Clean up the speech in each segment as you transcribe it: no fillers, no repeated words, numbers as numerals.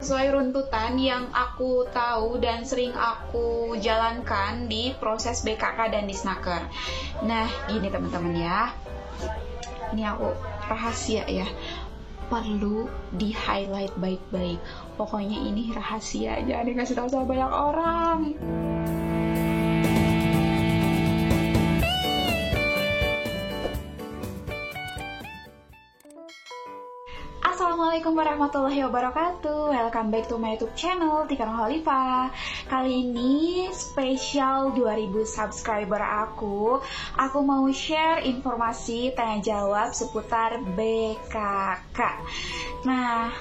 sesuai runtutan yang aku tahu dan sering aku jalankan di proses BKK dan Disnaker. Nah, gini teman-teman ya. Ini aku rahasia ya. Perlu di highlight baik-baik. Pokoknya ini rahasia, jangan dikasih tahu sama banyak orang. Assalamualaikum warahmatullahi wabarakatuh. Welcome back to my YouTube channel Tika Nurhalifa. Kali ini spesial 2000 subscriber aku mau share informasi tanya jawab seputar BKK. Nah,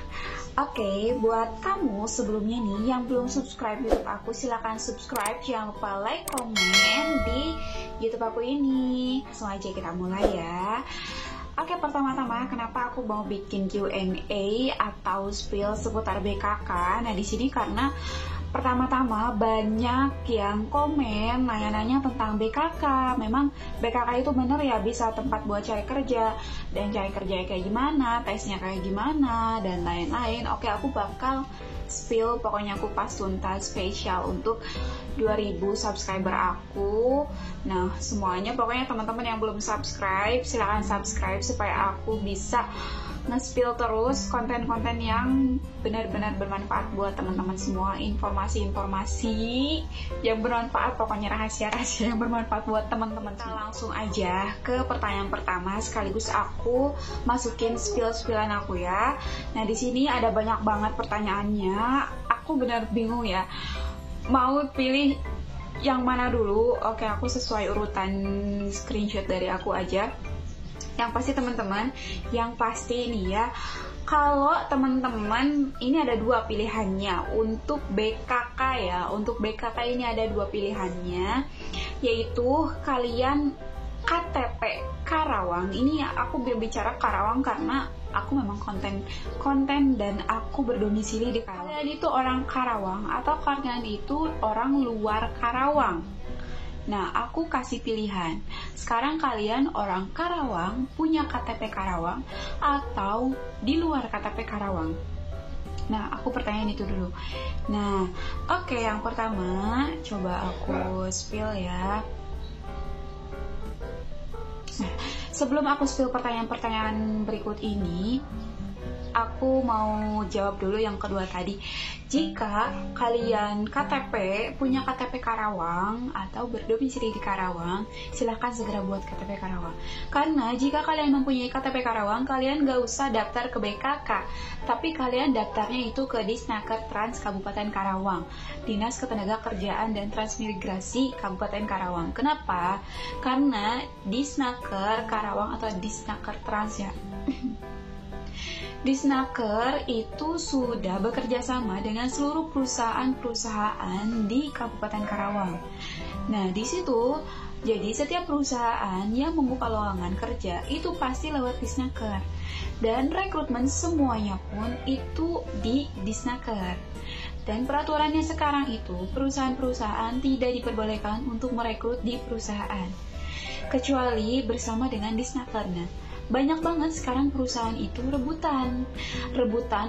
oke, buat kamu sebelumnya nih yang belum subscribe YouTube aku, silahkan subscribe. Jangan lupa like, komen di YouTube aku ini. Langsung aja kita mulai ya. Oke, pertama-tama kenapa aku mau bikin Q&A atau spill seputar BKK? Nah, di sini karena pertama-tama banyak yang komen nanya-nanya tentang BKK. Memang BKK itu bener ya bisa tempat buat cari kerja, dan cari kerja kayak gimana, tesnya kayak gimana, dan lain-lain. Oke, aku bakal spill, pokoknya aku pas tuntas spesial untuk 2000 subscriber aku. Nah, semuanya pokoknya teman-teman yang belum subscribe silahkan subscribe supaya aku bisa nge-spill terus konten-konten yang benar-benar bermanfaat buat teman-teman semua. Informasi-informasi yang bermanfaat, pokoknya rahasia-rahasia yang bermanfaat buat teman-teman. Kita langsung aja ke pertanyaan pertama, sekaligus aku masukin spill-spillan aku ya. Nah, di sini ada banyak banget pertanyaannya. Aku benar bingung ya, mau pilih yang mana dulu. Oke, aku sesuai urutan screenshot dari aku aja. Yang pasti teman-teman, yang pasti ini ya, kalau teman-teman ini ada dua pilihannya untuk BKK ya. Untuk BKK ini ada dua pilihannya, yaitu kalian KTP Karawang. Ini ya, aku berbicara Karawang karena aku memang konten dan aku berdomisili di Karawang. Kalian itu orang Karawang atau kalian itu orang luar Karawang? Nah, aku kasih pilihan. Sekarang kalian orang Karawang, punya KTP Karawang, atau di luar KTP Karawang? Nah, aku pertanyaan itu dulu. Nah, oke, yang pertama coba aku spill ya. Nah, sebelum aku spill pertanyaan-pertanyaan berikut ini, aku mau jawab dulu yang kedua tadi. Jika kalian punya KTP Karawang atau berdomisili di Karawang, silahkan segera buat KTP Karawang. Karena jika kalian mempunyai KTP Karawang, kalian gak usah daftar ke BKK, tapi kalian daftarnya itu ke Disnaker Trans Kabupaten Karawang, Dinas Ketenagakerjaan dan Transmigrasi Kabupaten Karawang. Kenapa? Karena Disnaker Karawang atau Disnaker Trans ya. Disnaker itu sudah bekerja sama dengan seluruh perusahaan-perusahaan di Kabupaten Karawang. Nah, di situ jadi setiap perusahaan yang membuka lowongan kerja itu pasti lewat Disnaker. Dan rekrutmen semuanya pun itu di Disnaker. Dan peraturannya sekarang itu perusahaan-perusahaan tidak diperbolehkan untuk merekrut di perusahaan kecuali bersama dengan Disnaker. Nah, banyak banget sekarang perusahaan itu rebutan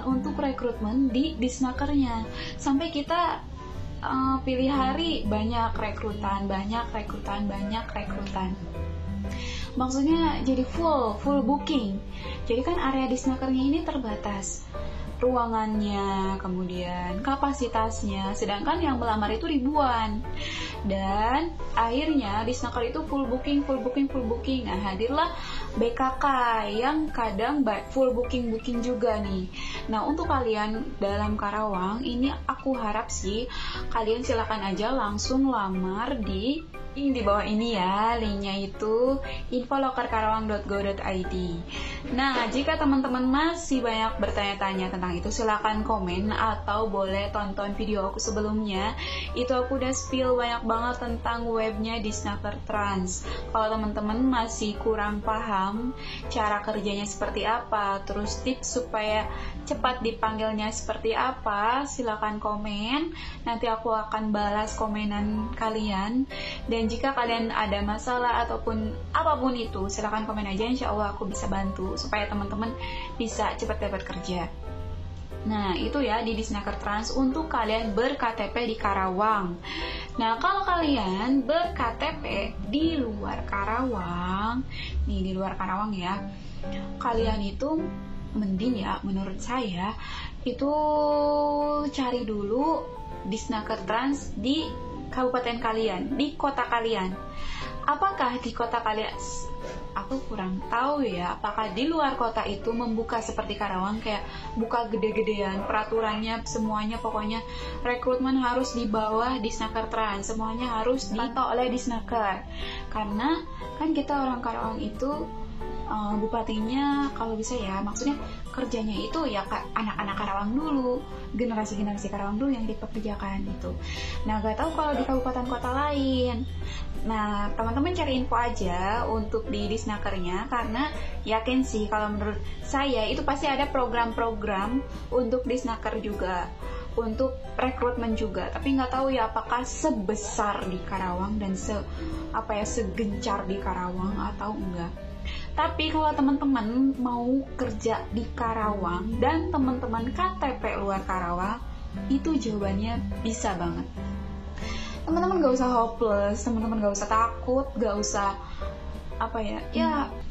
untuk rekrutmen di Disnakernya. Sampai kita pilih hari banyak rekrutan. Maksudnya jadi full booking. Jadi kan area Disnakernya ini terbatas ruangannya, kemudian kapasitasnya, sedangkan yang melamar itu ribuan. Dan akhirnya Disnaker itu full booking. Nah, hadirlah BKK yang kadang full booking juga nih. Nah, untuk kalian dalam Karawang ini aku harap sih kalian silakan aja langsung lamar di bawah ini ya, linknya itu infolokerkarawang.go.id. Nah, jika teman-teman masih banyak bertanya-tanya tentang itu, silakan komen atau boleh tonton video aku sebelumnya. Itu aku udah spill banyak banget tentang webnya Disnaker Trans. Kalau teman-teman masih kurang paham cara kerjanya seperti apa, terus tips supaya cepat dipanggilnya seperti apa, silakan komen. Nanti aku akan balas komenan kalian. Dan jika kalian ada masalah ataupun apapun itu, silahkan komen aja, insya Allah aku bisa bantu supaya teman-teman bisa cepat dapat kerja. Nah, itu ya di Disnaker Trans untuk kalian ber-KTP di Karawang. Nah, kalau kalian ber-KTP di luar Karawang, nih di luar Karawang ya, kalian itu mending ya menurut saya itu cari dulu Disnaker Trans di kabupaten kalian, di kota kalian. Apakah di kota kalian, aku kurang tahu ya, apakah di luar kota itu membuka seperti Karawang, kayak buka gede-gedean, peraturannya semuanya pokoknya rekrutmen harus di bawah Disnaker Trans, semuanya harus dipantau oleh Disnaker. Karena kan kita orang Karawang itu bupatinya kalau bisa ya, maksudnya kerjanya itu ya anak-anak Karawang dulu, generasi-generasi Karawang dulu yang dipekerjakan gitu. Nah, gak tahu kalau di kabupaten kota lain. Nah, teman-teman cari info aja untuk di Disnakernya, karena yakin sih kalau menurut saya itu pasti ada program-program untuk Disnaker juga, untuk rekrutmen juga. Tapi nggak tahu ya apakah sebesar di Karawang dan segencar di Karawang atau enggak. Tapi kalau teman-teman mau kerja di Karawang dan teman-teman KTP luar Karawang, itu jawabannya bisa banget. Teman-teman gak usah hopeless, teman-teman gak usah takut, gak usah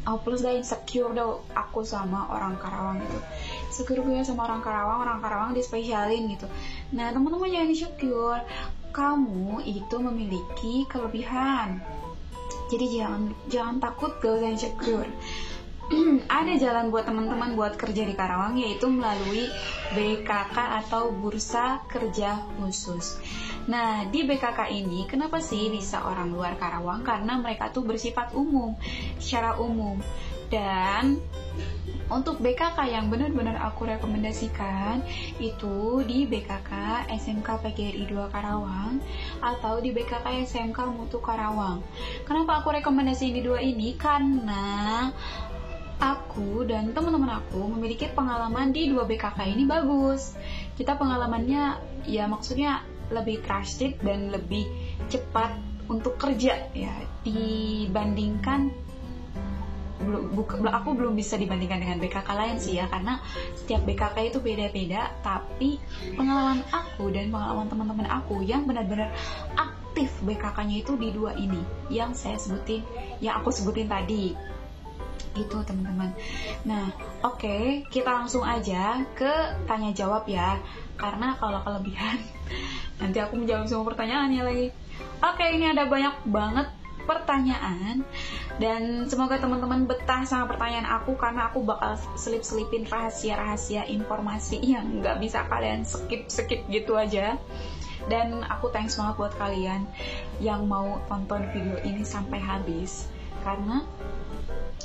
hopeless dan insecure dah aku sama orang Karawang gitu. Insecure gue sama orang Karawang dispesialin gitu. Nah, teman-teman jangan insecure, kamu itu memiliki kelebihan. Jadi jangan takut, gak usah insecure. Ada jalan buat teman-teman buat kerja di Karawang, yaitu melalui BKK atau Bursa Kerja Khusus. Nah, di BKK ini kenapa sih bisa orang luar Karawang? Karena mereka tuh bersifat umum, secara umum. Dan untuk BKK yang benar-benar aku rekomendasikan itu di BKK SMK PGRI 2 Karawang atau di BKK SMK Mutu Karawang. Kenapa aku rekomendasiin di dua ini? Karena aku dan teman-teman aku memiliki pengalaman di dua BKK ini bagus. Kita pengalamannya ya maksudnya lebih trusted dan lebih cepat untuk kerja ya dibandingkan aku belum bisa dibandingkan dengan BKK lain sih ya, karena setiap BKK itu beda-beda. Tapi pengalaman aku dan pengalaman teman-teman aku yang benar-benar aktif BKK-nya itu di dua ini yang aku sebutin tadi itu teman-teman. Nah, oke, kita langsung aja ke tanya jawab ya, karena kalau kelebihan nanti aku menjawab semua pertanyaannya lagi. Oke, ini ada banyak banget pertanyaan dan semoga teman-teman betah sama pertanyaan aku, karena aku bakal selip-selipin rahasia-rahasia informasi yang nggak bisa kalian skip gitu aja. Dan aku thanks banget buat kalian yang mau tonton video ini sampai habis, karena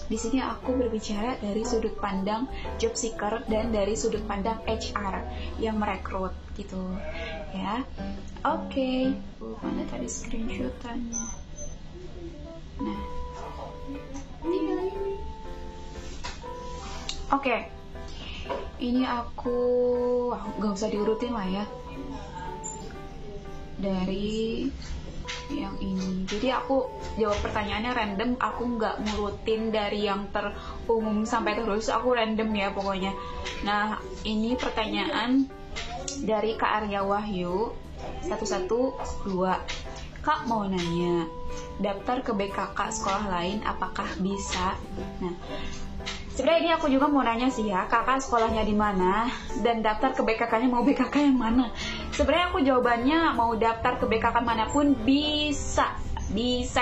di sini aku berbicara dari sudut pandang job seeker dan dari sudut pandang HR yang merekrut gitu ya. Oke. Mana tadi screenshotannya? Nah, oke. Ini aku gak usah diurutin lah ya, dari yang ini. Jadi aku jawab pertanyaannya random, aku nggak ngurutin dari yang terumum sampai terus, aku random ya pokoknya. Nah, ini pertanyaan dari Kak Arya Wahyu 112. Kak mau nanya, daftar ke BKK sekolah lain apakah bisa? Nah, sebenarnya ini aku juga mau nanya sih ya, kakak sekolahnya di mana dan daftar ke BKK-nya mau BKK yang mana? Sebenarnya aku jawabannya mau daftar ke BKK manapun bisa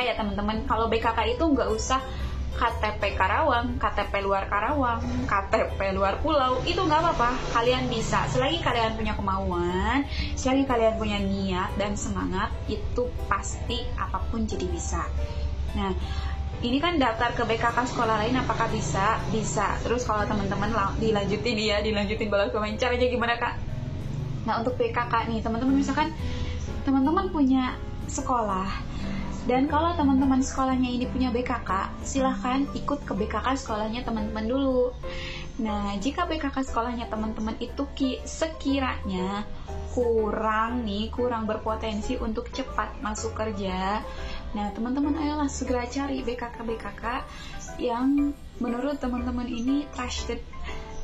ya teman-teman. Kalau BKK itu nggak usah KTP Karawang, KTP luar Karawang, KTP luar pulau, itu nggak apa-apa, kalian bisa. Selagi kalian punya kemauan, selagi kalian punya niat dan semangat, itu pasti apapun jadi bisa. Nah, ini kan daftar ke BKK sekolah lain apakah bisa? Bisa. Terus kalau teman-teman dilanjutin balas komen, caranya gimana Kak? Nah, untuk BKK nih, teman-teman misalkan teman-teman punya sekolah, dan kalau teman-teman sekolahnya ini punya BKK, silahkan ikut ke BKK sekolahnya teman-teman dulu. Nah, jika BKK sekolahnya teman-teman itu sekiranya kurang berpotensi untuk cepat masuk kerja, nah teman-teman ayolah segera cari BKK yang menurut teman-teman ini trusted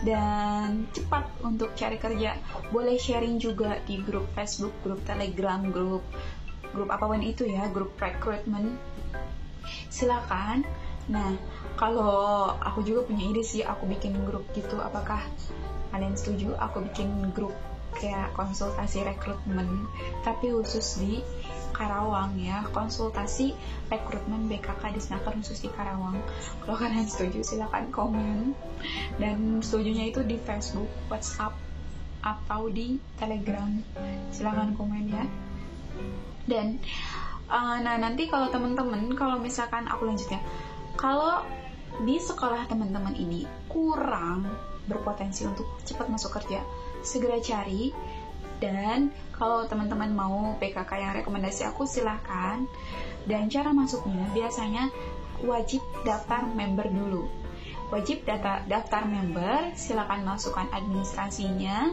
dan cepat untuk cari kerja. Boleh sharing juga di grup Facebook, grup Telegram, grup apapun itu ya, grup recruitment, silakan. Nah, kalau aku juga punya ide sih, aku bikin grup gitu. Apakah kalian setuju aku bikin grup kayak konsultasi rekrutmen, tapi khusus di Karawang ya, konsultasi rekrutmen BKK di Snaker khusus di Karawang. Kalau kalian setuju silahkan komen, dan setujunya itu di Facebook, WhatsApp, atau di Telegram, silahkan komen ya. Dan nah nanti kalau teman-teman, kalau misalkan aku lanjut ya, kalau di sekolah teman-teman ini kurang berpotensi untuk cepat masuk kerja, segera cari. Dan kalau teman-teman mau PKK yang rekomendasi aku, silahkan. Dan cara masuknya biasanya wajib daftar member dulu. Wajib daftar member, silahkan masukkan administrasinya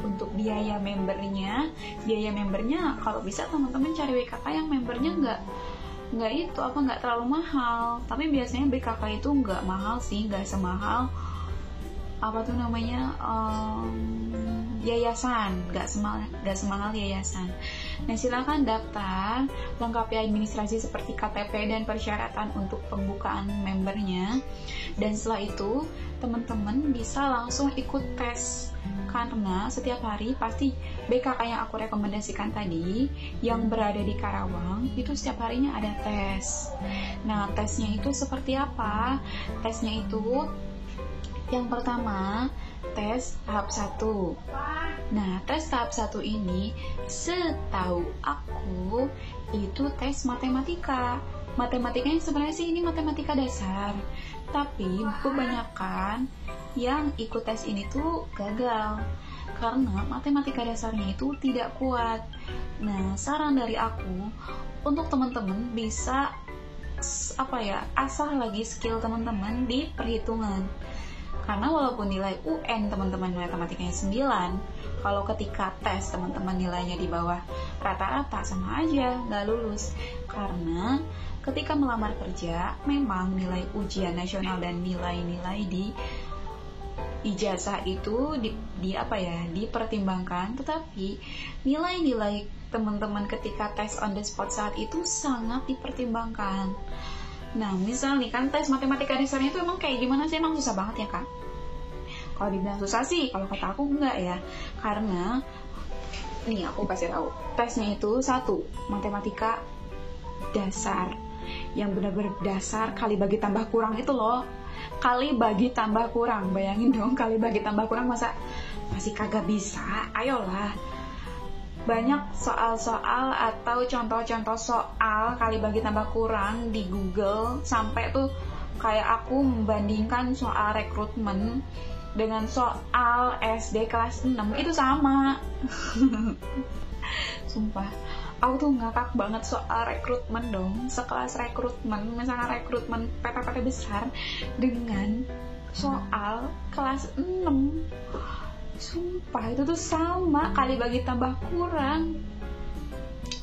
untuk biaya membernya. Biaya membernya kalau bisa teman-teman cari BKK yang membernya nggak terlalu mahal. Tapi biasanya BKK itu nggak mahal sih, nggak semahal yayasan, nggak semahal yayasan. Nah, silakan daftar, lengkapi administrasi seperti KTP dan persyaratan untuk pembukaan membernya. Dan setelah itu teman-teman bisa langsung ikut tes, karena setiap hari pasti BKK yang aku rekomendasikan tadi yang berada di Karawang itu setiap harinya ada tes. Nah, tesnya itu seperti apa? Tesnya itu yang pertama, tes tahap 1. Nah, tes tahap 1 ini setahu aku itu tes matematika. Matematikanya sebenarnya sih ini matematika dasar, tapi kebanyakan yang ikut tes ini tuh gagal karena matematika dasarnya itu tidak kuat. Nah, saran dari aku untuk teman-teman bisa asah lagi skill teman-teman di perhitungan. Karena walaupun nilai UN teman-teman matematikanya 9, kalau ketika tes teman-teman nilainya di bawah rata-rata, sama aja nggak lulus. Karena ketika melamar kerja memang nilai ujian nasional dan nilai-nilai di ijazah itu dipertimbangkan, tetapi nilai-nilai teman-teman ketika tes on the spot saat itu sangat dipertimbangkan. Nah, misal nih kan tes matematika dasarnya itu emang kayak gimana sih? Emang susah banget ya kan? Kalau dibilang susah sih, kalau kata aku enggak ya. Karena nih aku kasih tahu, tesnya itu 1 matematika dasar, yang benar-benar dasar, kali bagi tambah kurang itu loh. Kali bagi tambah kurang, bayangin dong, kali bagi tambah kurang masa masih kagak bisa? Ayolah. Banyak soal-soal atau contoh-contoh soal kali bagi tambah kurang di Google, sampai tuh kayak aku membandingkan soal rekrutmen dengan soal SD kelas 6 itu sama. Sumpah, aku tuh ngakak banget soal rekrutmen dong, sekelas rekrutmen, misalnya rekrutmen PT-PT besar dengan soal kelas 6. Sumpah, itu tuh sama, kali bagi tambah kurang.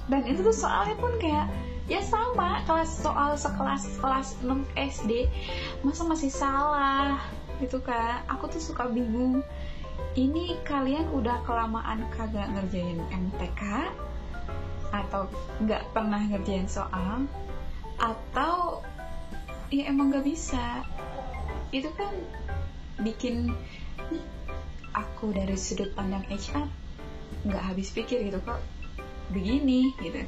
Dan itu tuh soalnya pun kayak ya sama, soal sekelas kelas 6 SD, masa masih salah gitu kan. Aku tuh suka bingung, ini kalian udah kelamaan kagak ngerjain MTK, atau nggak pernah ngerjain soal, atau ya emang nggak bisa. Itu kan bikin aku dari sudut pandang HR nggak habis pikir gitu, kok begini gitu.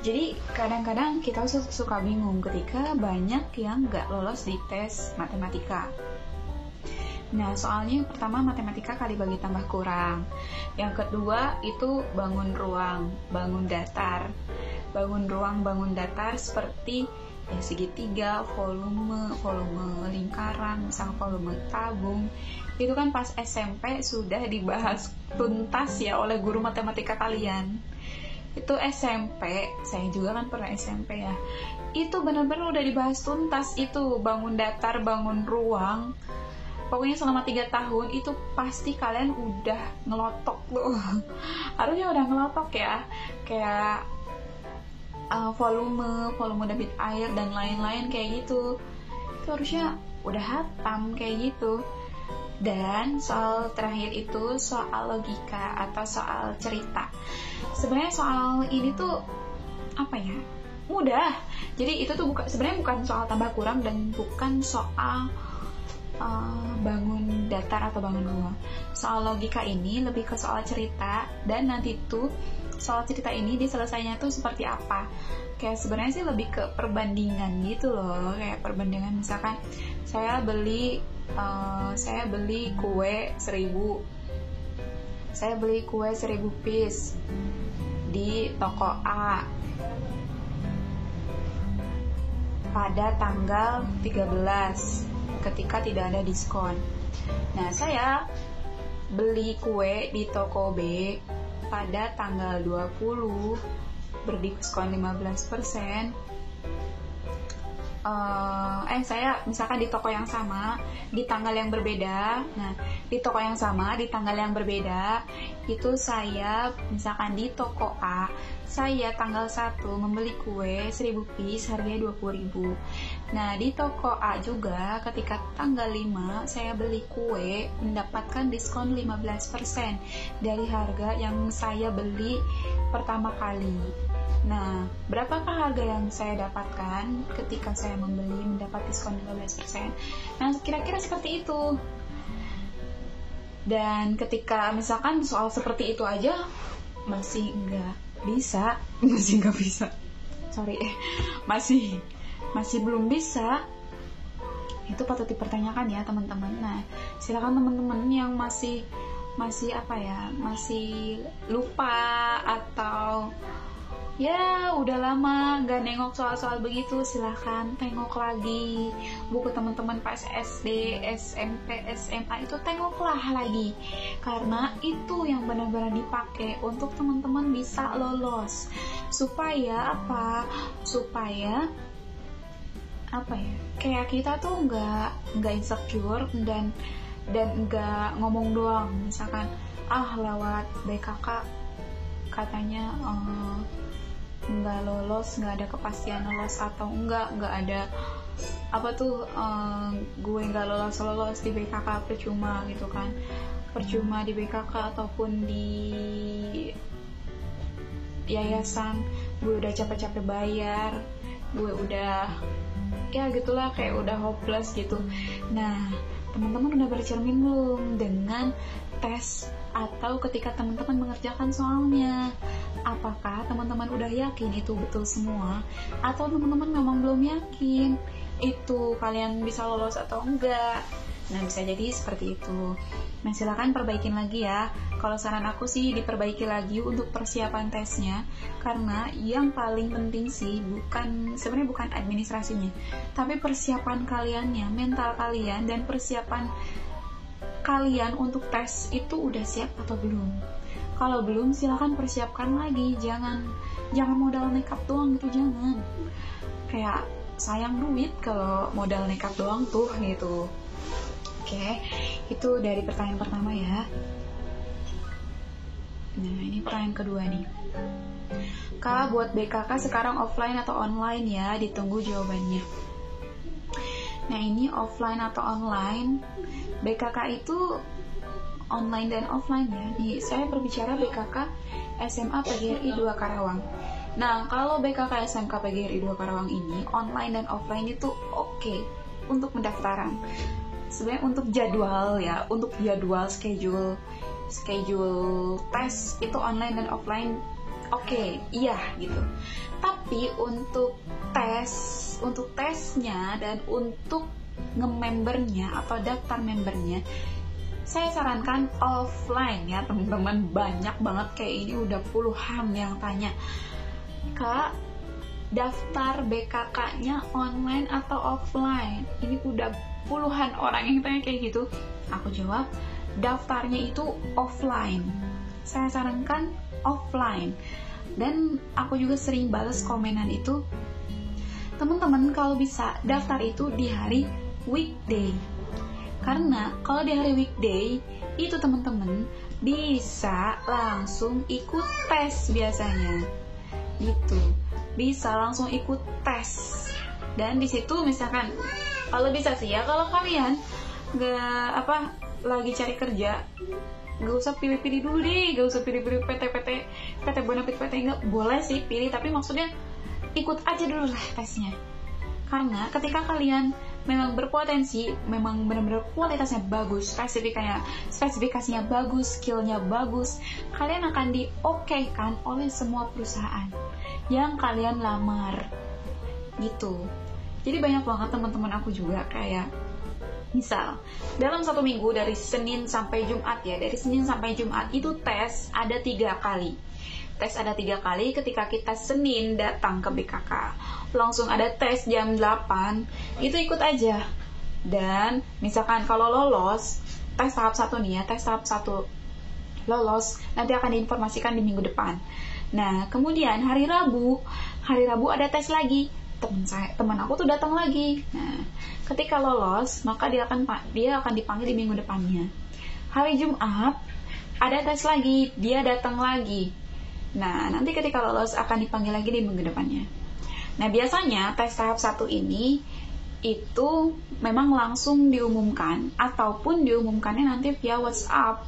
Jadi kadang-kadang kita suka bingung ketika banyak yang nggak lolos di tes matematika. Nah, soalnya yang pertama matematika kali bagi tambah kurang, yang kedua itu bangun ruang, bangun datar. Bangun ruang, bangun datar seperti ya segitiga, volume lingkaran, misal volume tabung. Itu kan pas SMP sudah dibahas tuntas ya oleh guru matematika kalian. Itu SMP, saya juga kan pernah SMP ya. Itu benar-benar udah dibahas tuntas, itu bangun datar, bangun ruang. Pokoknya selama 3 tahun itu pasti kalian udah ngelotok loh. Harusnya udah ngelotok ya. Kayak volume debit air dan lain-lain kayak gitu. Itu harusnya udah hatam kayak gitu. Dan soal terakhir itu soal logika atau soal cerita. Sebenarnya soal ini tuh apa ya, mudah. Jadi itu tuh sebenarnya bukan soal tambah kurang dan bukan soal bangun datar atau bangun ruang. Soal logika ini lebih ke soal cerita, dan nanti tuh soal cerita ini diselesainya tuh seperti apa. Kayak sebenarnya sih lebih ke perbandingan gitu loh. Kayak perbandingan, misalkan saya beli kue 1000. Saya beli kue 1000 piece di toko A pada tanggal 13 ketika tidak ada diskon. Nah, saya beli kue di toko B pada tanggal 20 berdiskon 15%. Saya misalkan di toko yang sama di tanggal yang berbeda. Nah, di toko yang sama di tanggal yang berbeda itu saya misalkan di toko A saya tanggal 1 membeli kue 1000 piece harganya 20.000. Nah, di toko A juga ketika tanggal 5 saya beli kue mendapatkan diskon 15% dari harga yang saya beli pertama kali. Nah, berapakah harga yang saya dapatkan ketika saya mendapat diskon 15%? Nah, kira-kira seperti itu. Dan ketika misalkan soal seperti itu aja masih nggak bisa, masih belum bisa, itu patut dipertanyakan ya teman-teman. Nah, silakan teman-teman yang masih lupa atau ya udah lama gak nengok soal-soal begitu, silahkan tengok lagi buku teman-teman pas SD, SMP, SMA, itu tengoklah lagi, karena itu yang benar-benar dipakai untuk teman-teman bisa lolos. Supaya kayak kita tuh nggak insecure dan nggak ngomong doang, misalkan lewat BKK katanya nggak lolos, nggak ada kepastian lolos, atau nggak ada gue nggak lolos di BKK, percuma gitu kan, percuma di BKK ataupun di yayasan, gue udah capek-capek bayar, gue udah ya gitulah, kayak udah hopeless gitu. Nah, teman-teman udah bercermin belum dengan tes atau ketika teman-teman mengerjakan soalnya? Apakah teman-teman udah yakin itu betul semua, atau teman-teman memang belum yakin itu kalian bisa lolos atau enggak? Nah, bisa jadi seperti itu. Nah, silakan perbaikin lagi ya. Kalau saran aku sih diperbaiki lagi untuk persiapan tesnya, karena yang paling penting sih sebenarnya bukan administrasinya, tapi persiapan kaliannya, mental kalian, dan persiapan kalian untuk tes itu udah siap atau belum. Kalau belum, silakan persiapkan lagi. Jangan modal nekat doang gitu, jangan. Kayak sayang duit kalau modal nekat doang tuh gitu. Oke, itu dari pertanyaan pertama ya. Nah, ini pertanyaan kedua nih. Kak, buat BKK sekarang offline atau online ya? Ditunggu jawabannya. Nah, ini offline atau online. BKK itu online dan offline ya. Saya berbicara BKK SMA PGRI 2 Karawang. Nah, kalau BKK SMK PGRI 2 Karawang ini online dan offline itu oke untuk pendaftaran. Sebenarnya untuk jadwal ya, untuk jadwal schedule tes itu online dan offline oke, iya gitu. Tapi untuk tesnya dan untuk nge-membernya atau daftar membernya, saya sarankan offline ya teman-teman. Banyak banget kayak ini, udah puluhan yang tanya, Kak, daftar BKK-nya online atau offline? Ini udah puluhan orang yang tanya kayak gitu. Aku jawab, daftarnya itu offline. Saya sarankan offline. Dan aku juga sering balas komenan itu, teman-teman kalau bisa daftar itu di hari weekday. Karena kalau di hari weekday itu teman-teman bisa langsung ikut tes biasanya. Gitu. Bisa langsung ikut tes. Dan di situ misalkan kalau bisa sih ya, kalau kalian lagi cari kerja, gak usah pilih-pilih dulu deh, gak usah pilih-pilih PT Bonafit, PT enggak, boleh sih pilih, tapi maksudnya ikut aja dulu lah tesnya. Karena ketika kalian memang berpotensi, memang benar-benar kualitasnya bagus, spesifikasinya bagus, skillnya bagus, kalian akan di-oke-kan oleh semua perusahaan yang kalian lamar gitu. Jadi banyak banget teman-teman aku juga kayak misal dalam 1 minggu dari Senin sampai Jumat ya, dari Senin sampai Jumat itu tes ada 3 kali. Tes ada 3 kali. Ketika kita Senin datang ke BKK, langsung ada tes jam 8, itu ikut aja. Dan misalkan kalau lolos tes tahap 1 nih ya, tes tahap 1 lolos, nanti akan diinformasikan di minggu depan. Nah kemudian hari Rabu ada tes lagi. Teman aku tuh datang lagi. Nah, ketika lolos, maka dia akan dipanggil di minggu depannya. Hari Jumat ada tes lagi, dia datang lagi. Nah, nanti ketika lolos akan dipanggil lagi di minggu depannya. Nah, biasanya tes tahap 1 ini itu memang langsung diumumkan, ataupun diumumkannya nanti via WhatsApp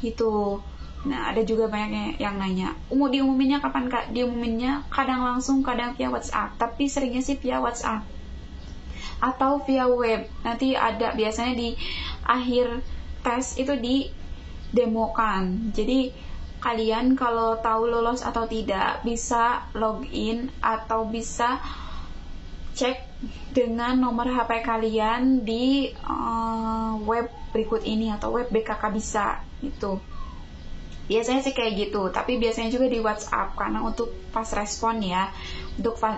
gitu. Nah, ada juga banyak yang nanya, diumuminnya kapan Kak? Diumuminnya kadang langsung, kadang via WhatsApp, tapi seringnya sih via WhatsApp atau via web. Nanti ada biasanya di akhir tes itu didemokan. Jadi kalian kalau tahu lolos atau tidak bisa login atau bisa cek dengan nomor HP kalian di web berikut ini atau web BKK bisa gitu. Biasanya sih kayak gitu, tapi biasanya juga di WhatsApp karena untuk fast respon ya.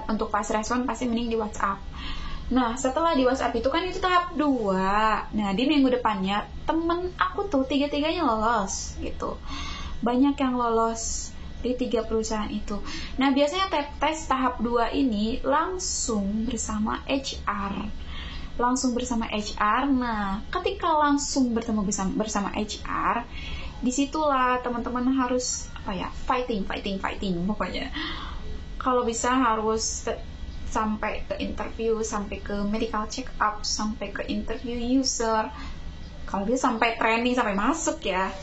Untuk fast respon pasti mending di WhatsApp. Nah, setelah di WhatsApp itu kan itu tahap 2. Nah, di minggu depannya temen aku tuh 3-tiganya lolos gitu. Banyak yang lolos di 3 perusahaan itu. Nah, biasanya tes tahap 2 ini langsung bersama HR. Nah, ketika langsung bertemu bersama HR, disitulah teman-teman harus fighting pokoknya. Kalau bisa harus sampai ke interview, sampai ke medical check up, sampai ke interview user, kalau bisa sampai training, sampai masuk ya.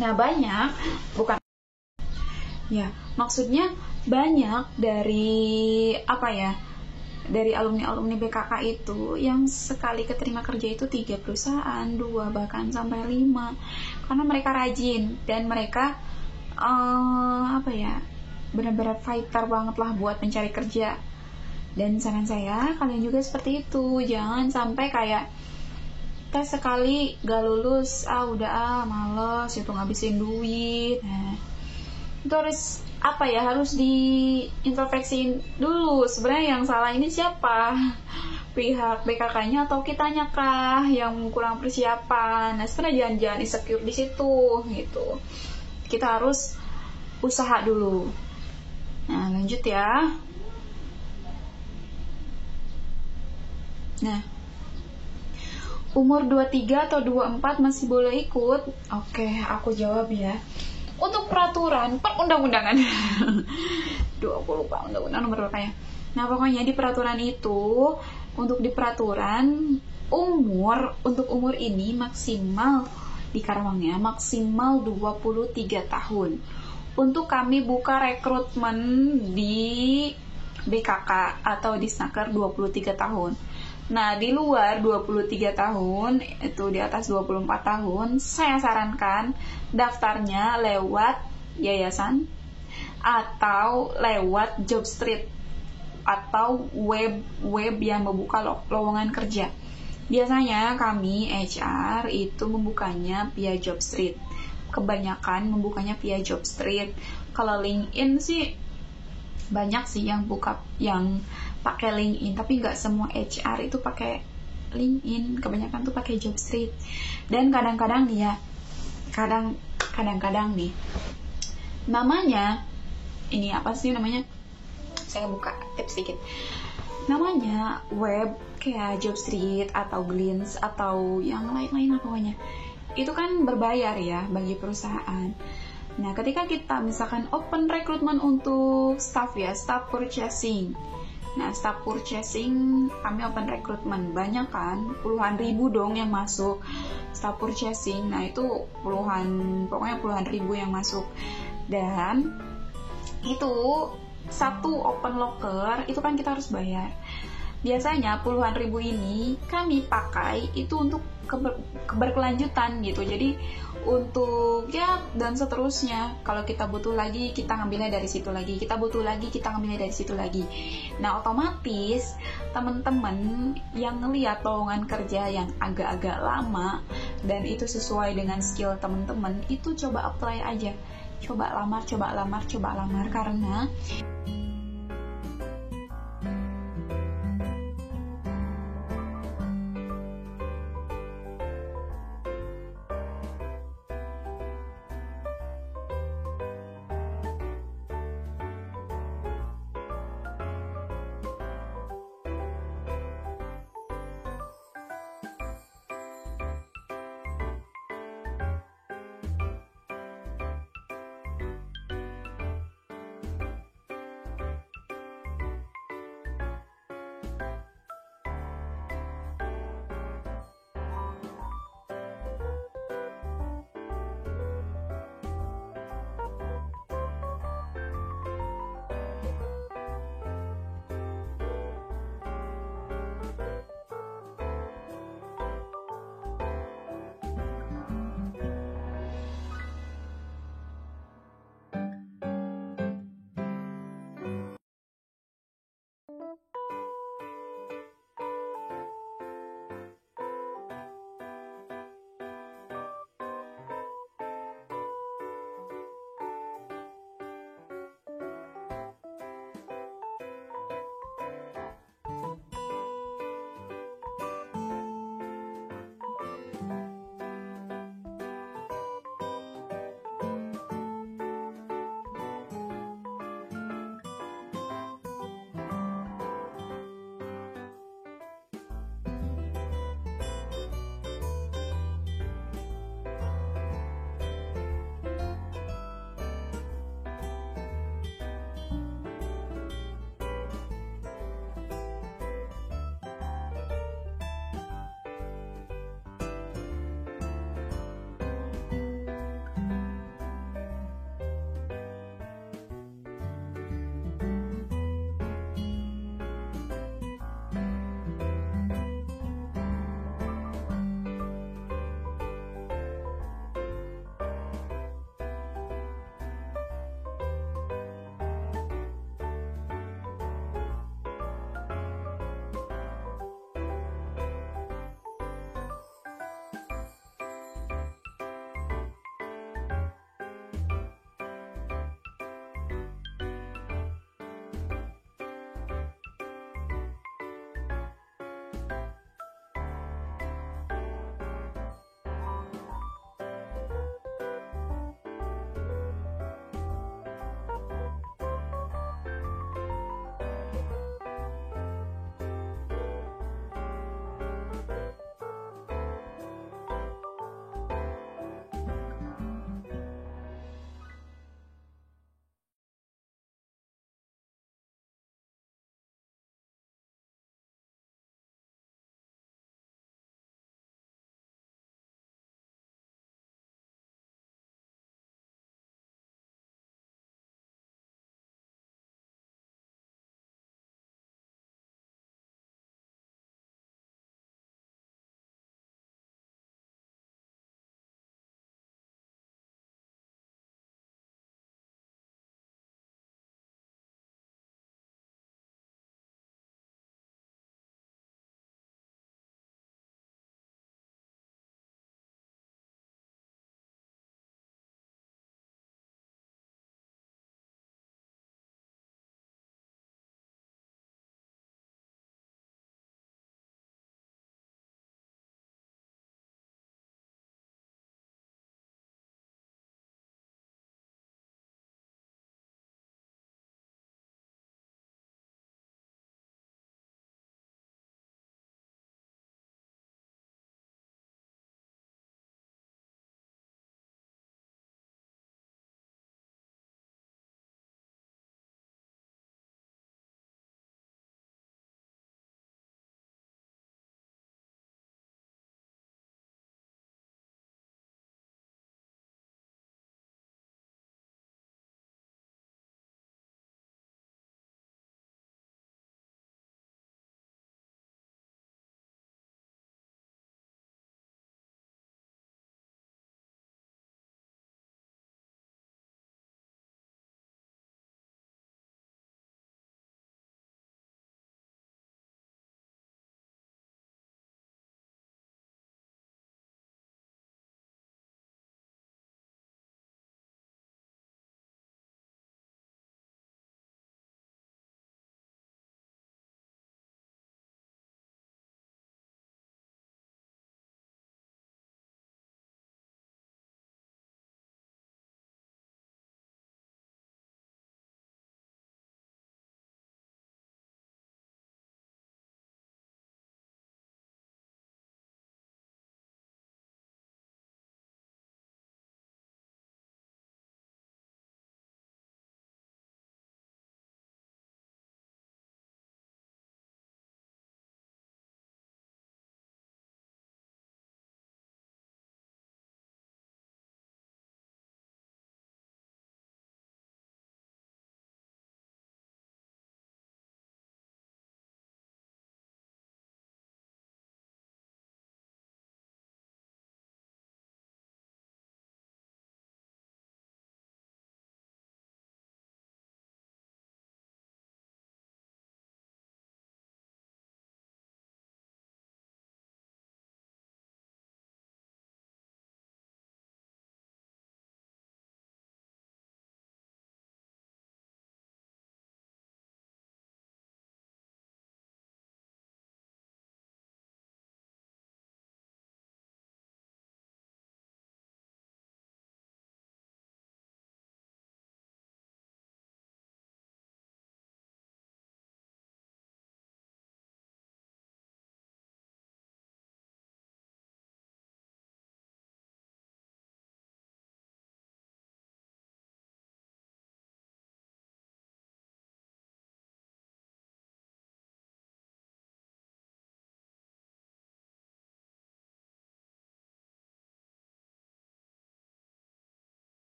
Nah maksudnya banyak dari dari alumni BKK itu yang sekali keterima kerja itu 3 perusahaan, 2 bahkan sampai 5, karena mereka rajin dan mereka benar-benar fighter banget lah buat mencari kerja. Dan saran saya kalian juga seperti itu, jangan sampai kayak tes sekali gak lulus, males itu ngabisin duit. Nah, itu harus diintrospeksiin dulu, sebenarnya yang salah ini siapa, pihak BKK-nya atau kitanya kah yang kurang persiapan. Nah, sebenarnya jangan insecure di situ gitu. Kita harus usaha dulu. Nah, lanjut ya. Nah, umur 23 atau 24 masih boleh ikut? Oke, aku jawab ya. Untuk peraturan perundang-undangan 20 lupa undang-undang nomor berapa ya. Nah, pokoknya di peraturan itu, untuk di peraturan untuk umur ini maksimal di Karawang ya, maksimal 23 tahun. Untuk kami buka rekrutmen di BKK atau di Snaker 23 tahun. Nah, di luar 23 tahun, itu di atas 24 tahun, saya sarankan daftarnya lewat yayasan atau lewat Jobstreet atau web yang membuka lowongan kerja. Biasanya kami HR itu membukanya via Jobstreet. Kebanyakan membukanya via Jobstreet. Kalau LinkedIn sih banyak sih yang pakai LinkedIn, tapi nggak semua HR itu pakai LinkedIn, kebanyakan tuh pakai Jobstreet. Dan kadang-kadang nih namanya ini apa sih namanya, saya buka tips sedikit, namanya web kayak Jobstreet atau Glints atau yang lain-lain lah pokoknya, itu kan berbayar ya bagi perusahaan. Nah, ketika kita misalkan open recruitment untuk staff purchasing. Nah, staff purchasing kami open recruitment, banyak kan, puluhan ribu dong yang masuk. start purchasing. Nah itu pokoknya puluhan ribu yang masuk. Dan itu satu open locker itu kan kita harus bayar. Biasanya puluhan ribu ini kami pakai itu untuk keberkelanjutan gitu. Jadi untuk ya dan seterusnya, kalau kita butuh lagi kita ngambilnya dari situ lagi, kita butuh lagi kita ngambilnya dari situ lagi. Nah otomatis teman-teman yang ngelihat lowongan kerja yang agak-agak lama dan itu sesuai dengan skill teman-teman, itu coba apply aja, coba lamar karena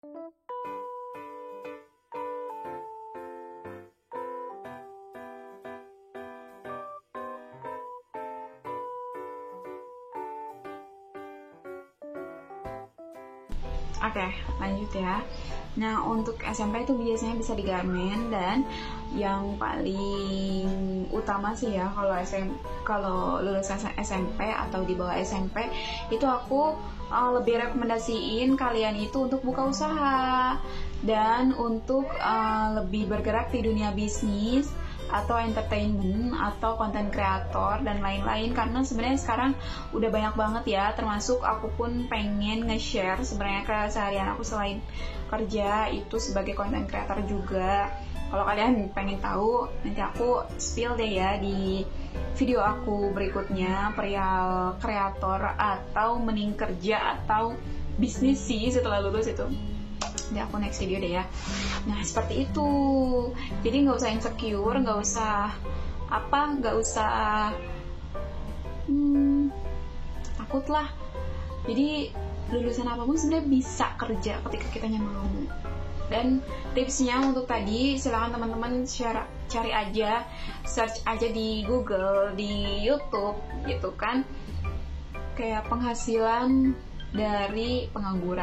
Oke, lanjut ya. Nah, untuk SMP itu biasanya bisa di Garmen, dan yang paling utama sih ya kalau lulus SMP atau di bawah SMP itu aku lebih rekomendasiin kalian itu untuk buka usaha dan untuk lebih bergerak di dunia bisnis atau entertainment atau konten kreator dan lain-lain, karena sebenarnya sekarang udah banyak banget ya, termasuk aku pun pengen nge-share sebenarnya keseharian aku selain kerja itu sebagai konten kreator juga. Kalau kalian pengen tahu, nanti aku spill deh ya di video aku berikutnya, perihal kreator atau mending kerja atau bisnis sih setelah lulus itu. Nanti aku next video deh ya. Nah, seperti itu. Jadi nggak usah insecure, nggak usah takut lah. Jadi lulusan apapun sebenarnya bisa kerja ketika kitanya mau. Dan tipsnya untuk tadi, silakan teman-teman cari aja, search aja di Google, di YouTube gitu kan, kayak penghasilan dari pengangguran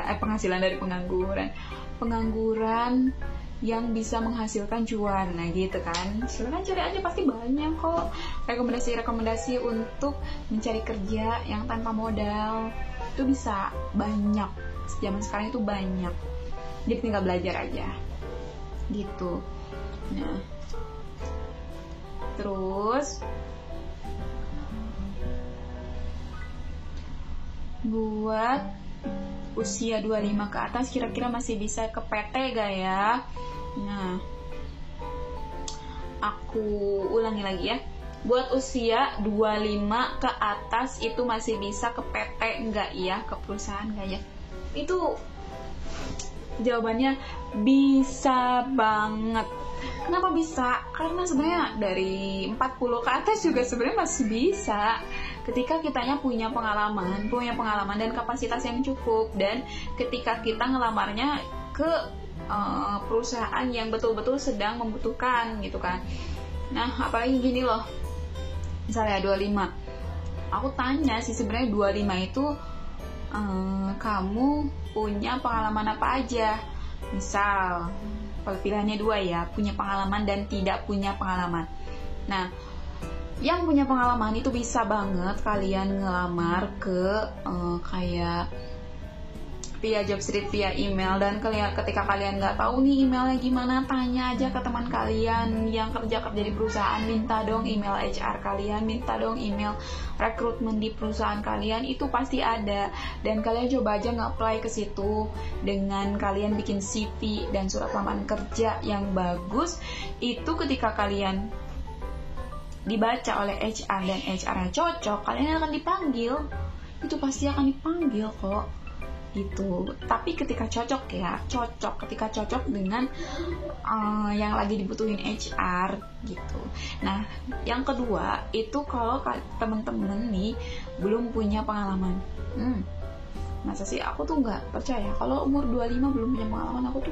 yang bisa menghasilkan cuan, nah gitu kan. Silakan cari aja, pasti banyak kok rekomendasi untuk mencari kerja yang tanpa modal. Itu bisa banyak, zaman sekarang itu banyak, jadi tinggal belajar aja gitu. Nah, terus buat usia 25 ke atas kira-kira masih bisa ke PT gak ya? Nah, aku ulangi lagi ya. Buat usia 25 ke atas itu masih bisa ke PT enggak ya? Ke perusahaan enggak ya? Itu jawabannya bisa banget. Kenapa bisa? Karena sebenarnya dari 40 ke atas juga sebenarnya masih bisa. Ketika kitanya punya pengalaman dan kapasitas yang cukup, dan ketika kita ngelamarnya ke perusahaan yang betul-betul sedang membutuhkan gitu kan. Nah, apalagi gini loh, misalnya 25, aku tanya sih sebenarnya 25 itu kamu punya pengalaman apa aja? Misal kalau pilihannya dua ya, punya pengalaman dan tidak punya pengalaman. Nah, yang punya pengalaman itu bisa banget kalian ngelamar ke kayak via Jobstreet, via email. Dan ketika kalian nggak tahu nih emailnya gimana, tanya aja ke teman kalian yang kerja di perusahaan, minta dong email HR kalian, minta dong email rekrutmen di perusahaan kalian, itu pasti ada. Dan kalian coba aja nge-apply ke situ dengan kalian bikin CV dan surat lamaran kerja yang bagus. Itu ketika kalian dibaca oleh HR dan HR-nya cocok, kalian akan dipanggil. Itu pasti akan dipanggil kok gitu. Tapi ketika cocok dengan yang lagi dibutuhin HR gitu. Nah, yang kedua itu kalau temen-temen nih belum punya pengalaman. Masa sih, aku tuh nggak percaya kalau umur 25 belum punya pengalaman. Aku tuh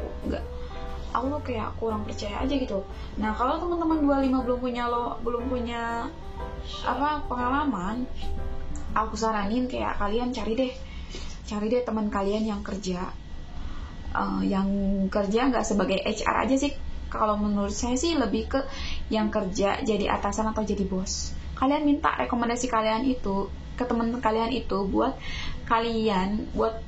kayak kurang percaya aja gitu. Nah, kalau teman-teman 25 belum punya pengalaman, aku saranin kayak kalian cari deh teman kalian yang kerja nggak sebagai HR aja sih. Kalau menurut saya sih lebih ke yang kerja jadi atasan atau jadi bos. Kalian minta rekomendasi kalian itu ke teman kalian itu buat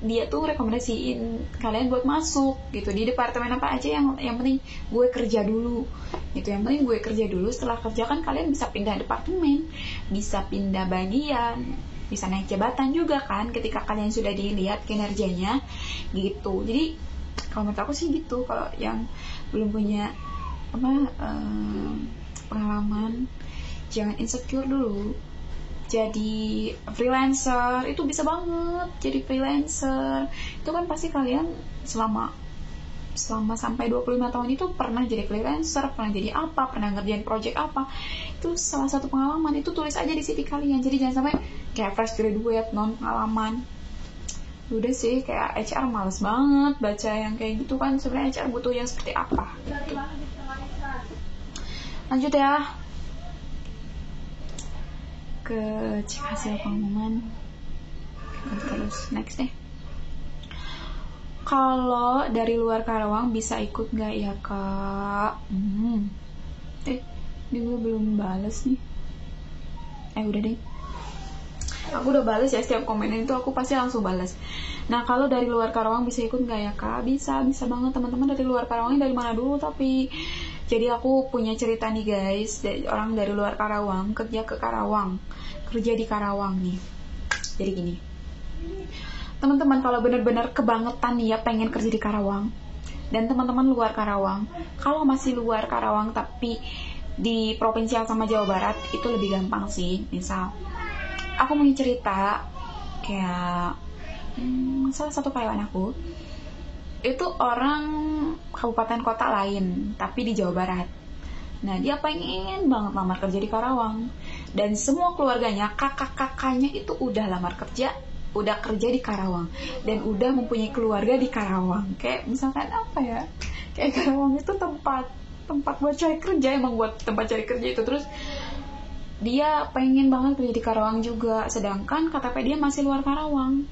dia tuh rekomendasiin kalian buat masuk gitu di departemen apa aja, yang penting gue kerja dulu gitu. Yang penting gue kerja dulu, setelah kerja kan kalian bisa pindah departemen, bisa pindah bagian, bisa naik jabatan juga kan ketika kalian sudah dilihat kinerjanya gitu. Jadi kalau menurut aku sih gitu. Kalau yang belum punya pengalaman, jangan insecure dulu. Jadi freelancer itu bisa banget. Jadi freelancer itu kan pasti kalian selama sampai 25 tahun itu pernah jadi freelancer, pernah jadi apa, pernah ngerjain project apa. Itu salah satu pengalaman. Itu tulis aja di CV kalian. Jadi jangan sampai kayak fresh graduate, non pengalaman. Udah sih, kayak HR males banget baca yang kayak gitu kan. Sebenarnya HR butuh yang seperti apa gitu. Lanjut ya ke cek hasil pengumuman. Terus next deh. Kalau dari luar Karawang bisa ikut gak ya kak? Ini gue belum bales nih. Udah deh. Aku udah bales ya, setiap komen itu aku pasti langsung bales. Nah, kalau dari luar Karawang bisa ikut gak ya kak? Bisa banget teman-teman. Dari luar Karawang dari mana dulu tapi jadi aku punya cerita nih guys, orang dari luar Karawang kerja di Karawang nih. Jadi gini, teman-teman, kalau benar-benar kebangetan nih ya pengen kerja di Karawang, dan teman-teman luar Karawang, kalau masih luar Karawang tapi di provinsi yang sama Jawa Barat, itu lebih gampang sih. Misal aku mau cerita kayak salah satu karyawan aku itu orang kabupaten kota lain tapi di Jawa Barat. Nah, dia pengen banget lamar kerja di Karawang, dan semua keluarganya, kakak-kakaknya itu udah lamar kerja, udah kerja di Karawang, dan udah mempunyai keluarga di Karawang. Kayak misalkan apa ya, kayak Karawang itu tempat buat cari kerja, emang buat tempat cari kerja itu. Terus dia pengen banget kerja di Karawang juga, sedangkan KTP dia masih luar Karawang.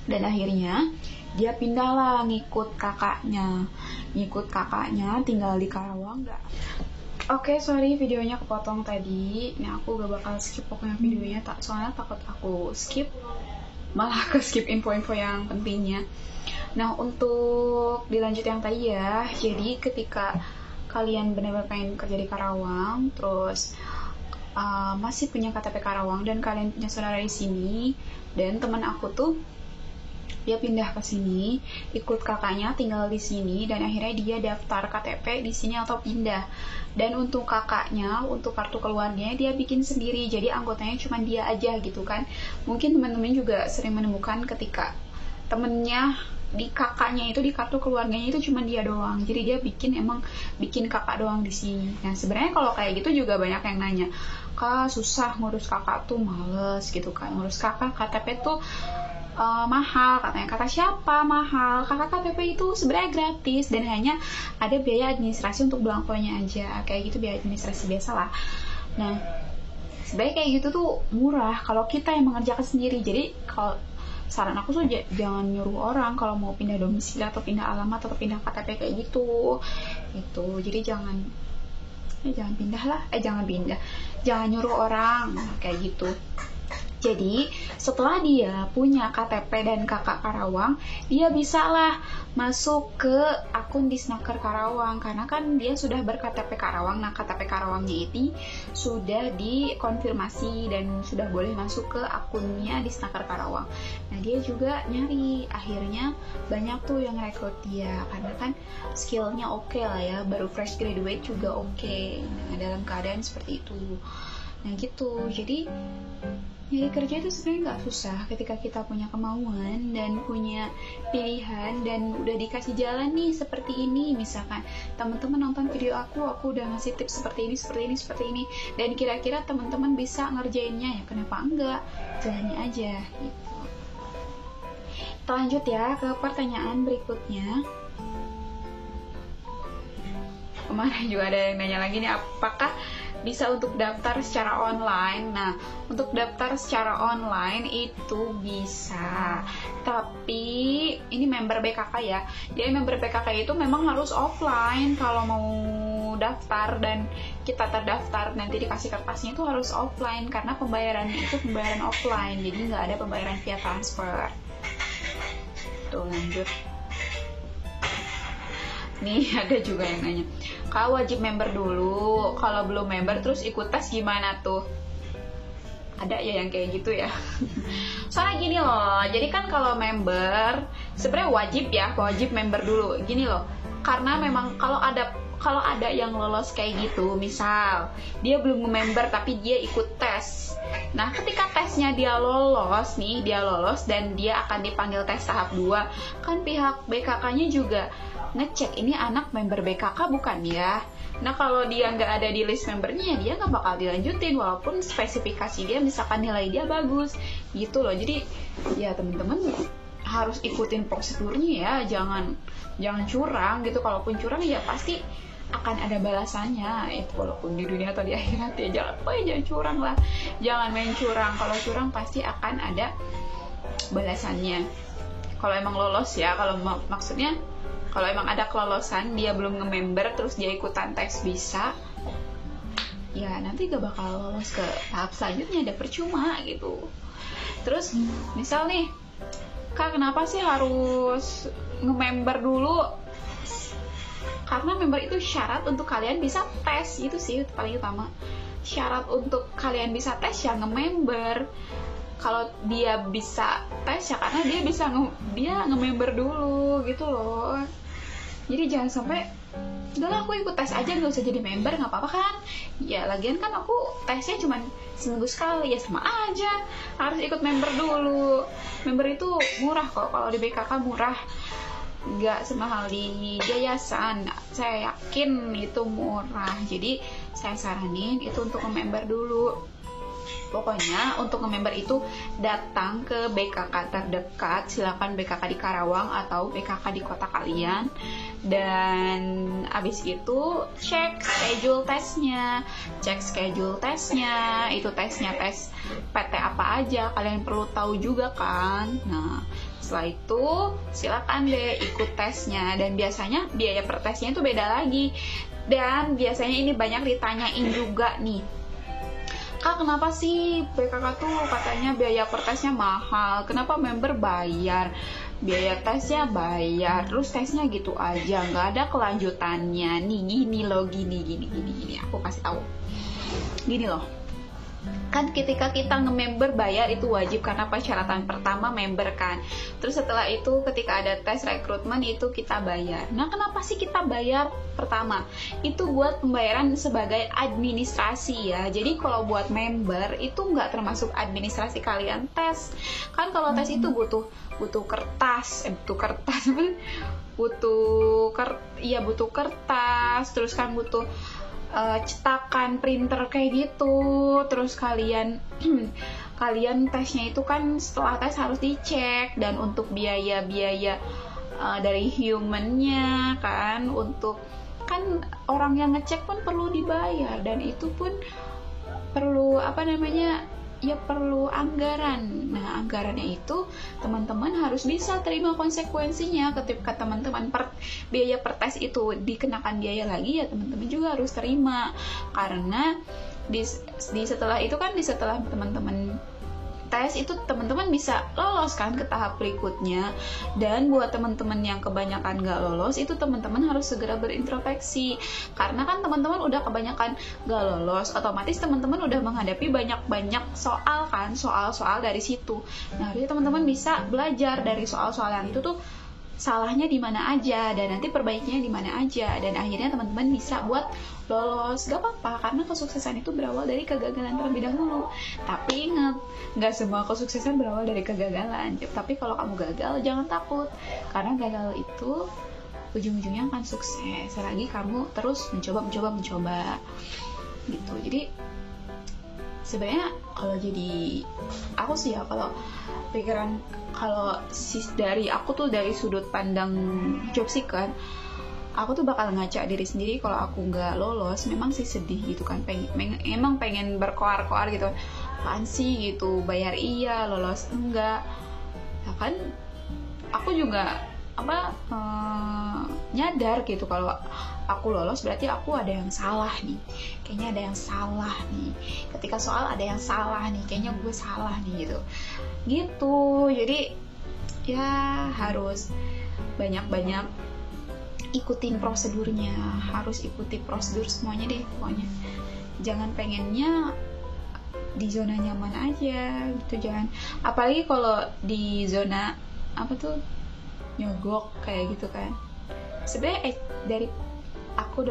Dan akhirnya dia pindah lah, ngikut kakaknya tinggal di Karawang. Oke, sorry videonya kepotong tadi. Nah, aku gak bakal skip pokoknya videonya, soalnya takut aku skip malah ke skip info-info yang pentingnya. Nah, untuk dilanjut yang tadi ya, jadi ketika kalian benar-benar pengen kerja di Karawang, terus masih punya KTP Karawang dan kalian punya saudara di sini, dan teman aku tuh dia pindah ke sini, ikut kakaknya tinggal di sini, dan akhirnya dia daftar KTP di sini atau pindah. Dan untuk kakaknya, untuk kartu keluarganya dia bikin sendiri, jadi anggotanya cuma dia aja gitu kan. Mungkin teman-teman juga sering menemukan ketika temennya di kakaknya itu, di kartu keluarganya itu cuma dia doang, jadi dia bikin kakak doang di sini. Nah, sebenarnya kalau kayak gitu juga banyak yang nanya, kak susah ngurus kakak tuh, males gitu kan, ngurus kakak KTP tuh mahal katanya. Kata siapa mahal? Kakak KTP itu sebenarnya gratis dan hanya ada biaya administrasi untuk belangkonya aja, kayak gitu, biaya administrasi biasa lah. Nah, sebenarnya kayak gitu tuh murah kalau kita yang mengerjakan sendiri. Jadi kalau saran aku tuh jangan nyuruh orang kalau mau pindah domisili atau pindah alamat atau pindah KTP kayak gitu. Jadi jangan nyuruh orang kayak gitu. Jadi setelah dia punya KTP dan kakak Karawang, dia bisa lah masuk ke akun Disnaker Karawang, karena kan dia sudah berKTP Karawang. Nah, KTP Karawangnya itu sudah dikonfirmasi dan sudah boleh masuk ke akunnya Disnaker Karawang. Nah, dia juga nyari, akhirnya banyak tuh yang rekrut dia, karena kan skillnya oke lah ya, baru fresh graduate juga oke. Nah, dalam keadaan seperti itu. Nah gitu, jadi nyari kerja itu sebenarnya nggak susah ketika kita punya kemauan dan punya pilihan dan udah dikasih jalan nih seperti ini. Misalkan teman-teman nonton video aku udah ngasih tips seperti ini, dan kira-kira teman-teman bisa ngerjainnya, ya kenapa enggak, jalani aja gitu. Kita lanjut ya ke pertanyaan berikutnya. Kemarin juga ada yang nanya lagi nih, apakah bisa untuk daftar secara online? Nah, untuk daftar secara online itu bisa, tapi ini member BKK ya. Jadi member BKK itu memang harus offline kalau mau daftar, dan kita terdaftar nanti dikasih kertasnya itu harus offline, karena pembayarannya itu pembayaran offline, jadi nggak ada pembayaran via transfer. Tuh, lanjut. Nih ada juga yang nanya, kak wajib member dulu, kalau belum member terus ikut tes gimana tuh? Ada ya yang kayak gitu ya. Soalnya gini loh, jadi kan kalau member sebenarnya wajib member dulu. Gini loh, karena memang kalau ada yang lolos kayak gitu, misal dia belum member tapi dia ikut tes. Nah, ketika tesnya dia lolos dan dia akan dipanggil tes tahap 2, kan pihak BKK-nya juga ngecek ini anak member BKK bukan ya. Nah, kalau dia nggak ada di list membernya, dia nggak bakal dilanjutin walaupun spesifikasi dia misalkan nilai dia bagus gitu loh. Jadi ya teman-teman harus ikutin prosedurnya ya, jangan curang gitu. Kalaupun curang ya pasti akan ada balasannya itu, walaupun di dunia atau di akhirat ya. Jangan curang lah, jangan main curang. Kalau curang pasti akan ada balasannya. Kalau emang lolos ya, kalau maksudnya kalau emang ada kelolosan, dia belum nge-member terus dia ikutan tes bisa, ya nanti gak bakal lolos ke tahap selanjutnya, ada percuma gitu. Terus misal nih, Kak kenapa sih harus nge-member dulu? Karena member itu syarat untuk kalian bisa tes, itu sih paling utama. Syarat untuk kalian bisa tes ya nge-member. Kalau dia bisa tes ya karena dia bisa nge-member dulu gitu loh. Jadi jangan sampai udahlah aku ikut tes aja, gak usah jadi member, gak apa-apa kan ya, lagian kan aku tesnya cuma seminggu sekali, ya sama aja harus ikut member dulu. Member itu murah kok, kalau di BKK murah, gak semahal di yayasan, saya yakin itu murah. Jadi saya saranin itu untuk member dulu. Pokoknya untuk nge-member itu datang ke BKK terdekat, silakan BKK di Karawang atau BKK di kota kalian, dan abis itu cek schedule tesnya, itu tesnya tes PT apa aja, kalian perlu tahu juga kan. Nah setelah itu silakan deh ikut tesnya, dan biasanya biaya per tesnya itu beda lagi, dan biasanya ini banyak ditanyain juga nih, Kak kenapa sih BKK tuh katanya biaya per tesnya mahal, kenapa member bayar, biaya tesnya bayar, terus tesnya gitu aja, nggak ada kelanjutannya. Nih gini loh, gini, aku kasih tahu. Gini loh, kan ketika kita nge-member bayar itu wajib karena persyaratan pertama member kan. Terus setelah itu ketika ada tes rekrutmen itu kita bayar. Nah kenapa sih kita bayar pertama? Itu buat pembayaran sebagai administrasi ya. Jadi kalau buat member itu nggak termasuk administrasi kalian tes. Kan kalau tes itu butuh kertas, butuh kertas, terus kan butuh cetakan printer kayak gitu. Terus kalian tesnya itu kan setelah tes harus dicek, dan untuk biaya dari humannya kan, untuk kan orang yang ngecek pun perlu dibayar, dan itu pun perlu perlu anggaran. Nah anggarannya itu teman-teman harus bisa terima konsekuensinya. Ketika teman-teman biaya per tes itu dikenakan biaya lagi, ya teman-teman juga harus terima, karena di setelah itu kan, setelah teman-teman tes itu teman-teman bisa lolos kan ke tahap berikutnya. Dan buat teman-teman yang kebanyakan gak lolos, itu teman-teman harus segera berintrospeksi, karena kan teman-teman udah kebanyakan gak lolos, otomatis teman-teman udah menghadapi banyak soal kan, soal-soal dari situ. Nah harusnya teman-teman bisa belajar dari soal-soal yang itu tuh salahnya di mana aja, dan nanti perbaikinya di mana aja, dan akhirnya teman-teman bisa buat lolos. Gak apa-apa, karena kesuksesan itu berawal dari kegagalan terlebih dahulu. Tapi ingat, gak semua kesuksesan berawal dari kegagalan. Tapi kalau kamu gagal, jangan takut, karena gagal itu ujung-ujungnya akan sukses selagi kamu terus mencoba gitu. Jadi sebenarnya kalau jadi aku sih ya, kalau pikiran, kalau dari aku tuh, dari sudut pandang job seeker, aku tuh bakal ngaca diri sendiri. Kalau aku nggak lolos, memang sih sedih gitu kan, emang pengen berkoar-koar gitu, apaan sih gitu, bayar iya, lolos enggak. Nah kan aku juga nyadar gitu, kalau aku lolos berarti aku ada yang salah nih, kayaknya ada yang salah nih, ketika soal ada yang salah nih, kayaknya gue salah nih gitu. Jadi ya harus banyak-banyak ikutin prosedurnya, harus ikuti prosedur semuanya deh pokoknya. Jangan pengennya di zona nyaman aja gitu, jangan, apalagi kalau di zona nyogok kayak gitu kan. Sebenarnya dari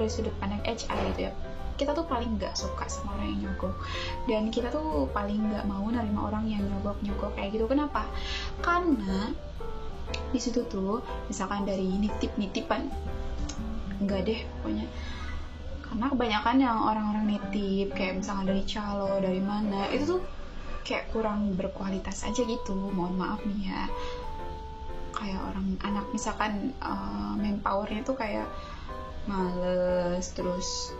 sudut pandang HR gitu ya, kita tuh paling nggak suka sama orang yang nyogok, dan kita tuh paling nggak mau nerima orang yang nyogok kayak gitu. Kenapa? Karena di situ tuh misalkan dari nitip-nitipan, enggak deh pokoknya, karena kebanyakan yang orang-orang nitip kayak misalkan dari calo, dari mana, itu tuh kayak kurang berkualitas aja gitu. Mohon maaf nih ya, orang anak misalkan manpowernya tuh kayak males, terus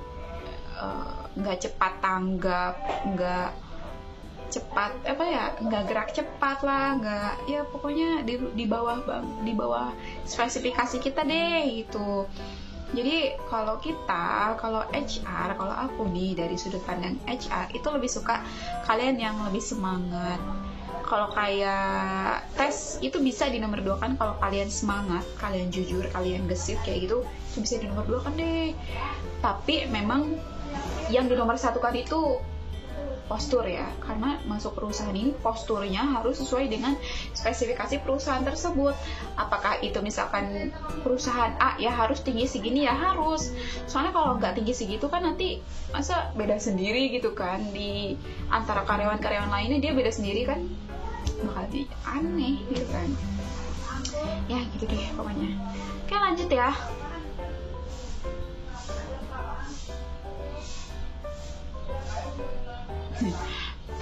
nggak cepat tanggap, nggak cepat nggak gerak cepat lah, nggak, ya pokoknya di bawah spesifikasi kita deh gitu. Jadi kalau HR, kalau aku nih dari sudut pandang HR itu lebih suka kalian yang lebih semangat. Kalau kayak tes itu bisa di nomor 2 kan, kalau kalian semangat, kalian jujur, kalian gesit kayak gitu, itu bisa di nomor 2 kan deh. Tapi memang yang di nomor 1 kan itu postur ya, karena masuk perusahaan ini posturnya harus sesuai dengan spesifikasi perusahaan tersebut. Apakah itu misalkan perusahaan A ya harus tinggi segini ya harus, soalnya kalau nggak tinggi segitu kan nanti masa beda sendiri gitu kan, di antara karyawan-karyawan lainnya dia beda sendiri kan, bakal jadi aneh gitu kan ya, gitu deh pokoknya. Oke, lanjut ya.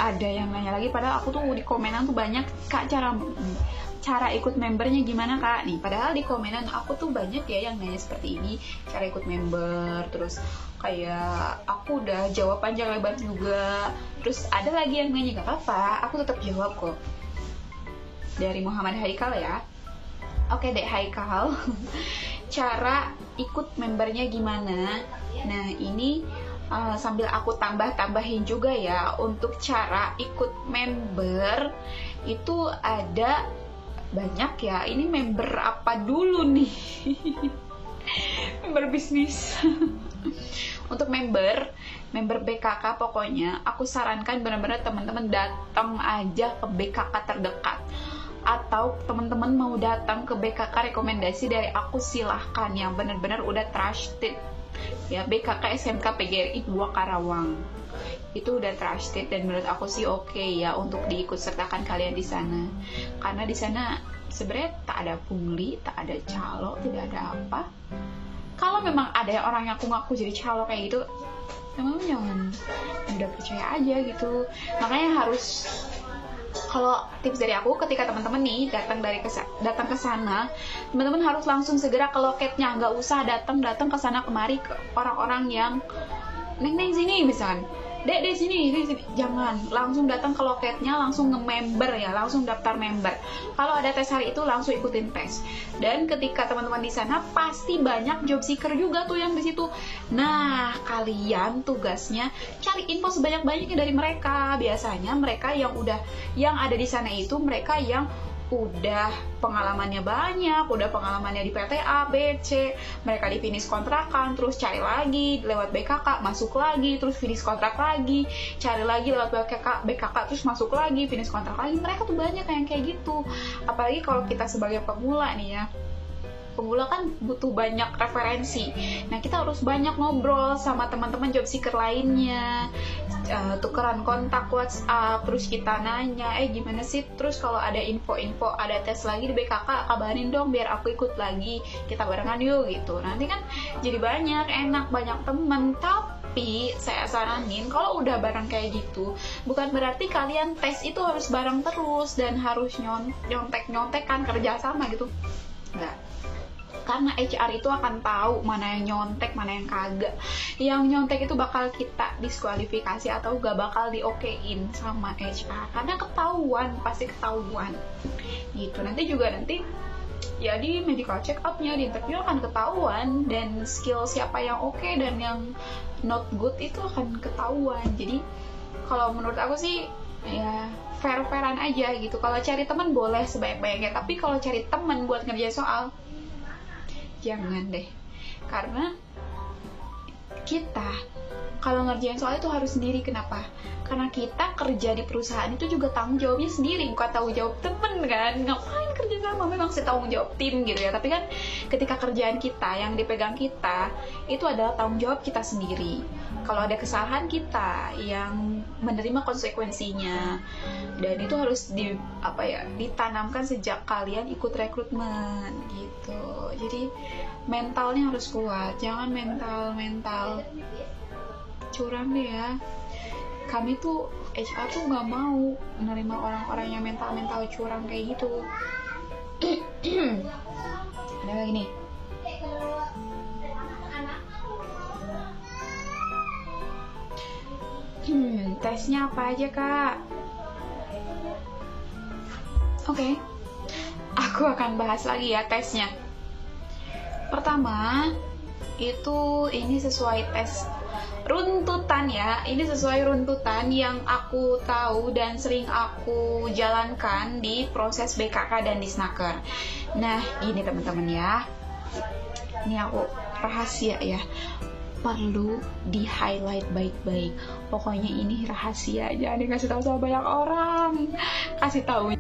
Ada yang nanya lagi, padahal aku tuh di komenan tuh banyak, Kak, cara ikut membernya gimana, Kak? Nih, padahal di komenan aku tuh banyak ya yang nanya seperti ini, cara ikut member, terus kayak aku udah jawab panjang lebar juga. Terus ada lagi yang nanya, gak apa-apa, aku tetap jawab kok. Dari Muhammad Haikal ya. Oke deh Haikal. Cara ikut membernya gimana? Nah, ini sambil aku tambahin juga ya, untuk cara ikut member itu ada banyak ya. Ini member apa dulu nih? Member bisnis. Untuk member BKK pokoknya aku sarankan benar-benar teman-teman datang aja ke BKK terdekat, atau teman-teman mau datang ke BKK rekomendasi dari aku, silahkan, yang benar-benar udah trusted ya. BKK SMK PGRI 2 Karawang itu udah trusted dan menurut aku sih oke ya untuk diikut sertakan kalian di sana, karena di sana sebenarnya tak ada pungli, tak ada calo, tidak ada apa. Kalau memang ada orang yang ngaku jadi calo kayak gitu, memang jangan udah percaya aja gitu. Makanya harus, kalau tips dari aku, ketika teman-teman nih datang ke sana, teman-teman harus langsung segera ke loketnya, nggak usah datang ke sana kemari ke orang-orang yang neng sini misalkan, dek sini, jangan, langsung datang ke loketnya, langsung nge-member ya, langsung daftar member. Kalau ada tes hari itu langsung ikutin tes. Dan ketika teman-teman di sana pasti banyak job seeker juga tuh yang di situ. Nah, kalian tugasnya cari info sebanyak-banyaknya dari mereka. Biasanya mereka yang ada di sana itu mereka yang udah pengalamannya banyak, udah pengalamannya di PTA, BC, mereka di finish kontrakan, terus cari lagi lewat BKK, masuk lagi, terus finish kontrak lagi, cari lagi lewat BKK, terus masuk lagi, finish kontrak lagi. Mereka tuh banyak yang kayak gitu. Apalagi kalau kita sebagai pemula nih ya, pemula kan butuh banyak referensi. Nah, kita harus banyak ngobrol sama teman-teman job seeker lainnya, tukeran kontak WhatsApp, terus kita nanya, gimana sih, terus kalau ada info-info, ada tes lagi di BKK, kabarin dong biar aku ikut lagi, kita barengan yuk gitu. Nanti kan jadi banyak teman. Tapi saya saranin kalau udah bareng kayak gitu, bukan berarti kalian tes itu harus bareng terus dan harus nyontek-nyontekan kerja sama gitu. Enggak. Karena HR itu akan tahu mana yang nyontek, mana yang kagak. Yang nyontek itu bakal kita diskualifikasi atau gak bakal diokein sama HR, karena pasti ketahuan gitu. Nanti ya di medical check up-nya, di interview akan ketahuan, dan skill siapa yang oke dan yang not good itu akan ketahuan. Jadi kalau menurut aku sih ya fair-fairan aja gitu. Kalau cari teman boleh sebanyak-banyaknya, tapi kalau cari teman buat ngerjain soal, jangan deh. Karena kita kalau ngerjain soal itu harus sendiri. Kenapa? Karena kita kerja di perusahaan itu juga tanggung jawabnya sendiri, bukan tanggung jawab temen kan. Ngapain kerja sama, memang sih tanggung jawab tim gitu ya, tapi kan ketika kerjaan kita yang dipegang kita itu adalah tanggung jawab kita sendiri. Kalau ada kesalahan, kita yang menerima konsekuensinya. Dan itu harus ditanamkan sejak kalian ikut rekrutmen gitu. Jadi mentalnya harus kuat, jangan mental curang deh ya. Kami tuh HR tuh nggak mau menerima orang-orang yang mental curang kayak gitu. Ada lagi nih. Tesnya apa aja, Kak? Oke, aku akan bahas lagi ya tesnya. Pertama, ini sesuai tes runtutan ya. Ini sesuai runtutan yang aku tahu dan sering aku jalankan di proses BKK dan Disnaker. Nah, ini teman-teman ya. Ini aku rahasia ya. Perlu di highlight baik-baik. Pokoknya ini rahasia, jangan dikasih tahu sama banyak orang. Kasih tahu